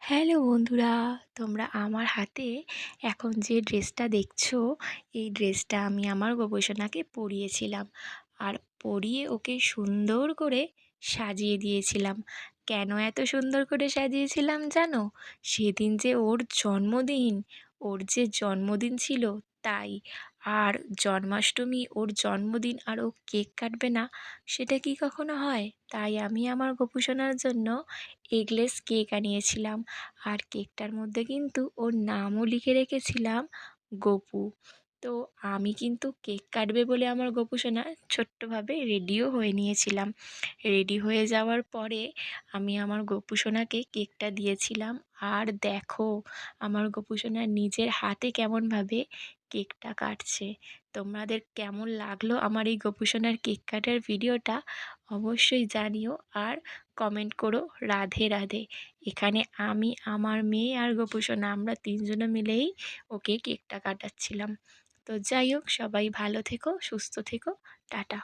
Hello বন্ধুরা, তোমরা আমার হাতে এখন যে ড্রেসটা দেখছো, এই ড্রেসটা আমি আমার গবেষণাকে পরিয়েছিলাম। আর পরিয়ে ওকে সুন্দর করে সাজিয়ে দিয়েছিলাম। কেন এত সুন্দর করে সাজিয়েছিলাম জানো? সেদিন যে ওর জন্মদিন, ওর যে জন্মদিন ছিল তাই। আর জন্মাষ্টমী ওর জন্মদিন আর ও কেক কাটবে না, সেটা কি কখনো হয়? তাই আমি আমার গোপুসোনার জন্য এগলেস কেক আনিয়েছিলাম। আর কেকটার মধ্যে কিন্তু ওর নামও লিখে রেখেছিলাম গপু। তো আমি কিন্তু কেক কাটবে বলে আমার গপু সোনা ছোট্টভাবে রেডিও হয়ে নিয়েছিলাম। রেডি হয়ে যাওয়ার পরে আমি আমার গপু সোনাকে কেকটা দিয়েছিলাম। আর দেখো, আমার গপু সোনা নিজের হাতে কেমনভাবে কেকটা কাটছে। তোমাদের কেমন লাগলো আমার এই গপু সোনার কেক কাটার ভিডিওটা অবশ্যই জানিও। আর কমেন্ট করো রাধে রাধে। এখানে আমি, আমার মেয়ে আর গপু সোনা আমরা তিনজনে মিলেই ওকে কেকটা কাটাচ্ছিলাম। তো যাই হোক, সবাই ভালো থেকো, সুস্থ থেকো। টাটা।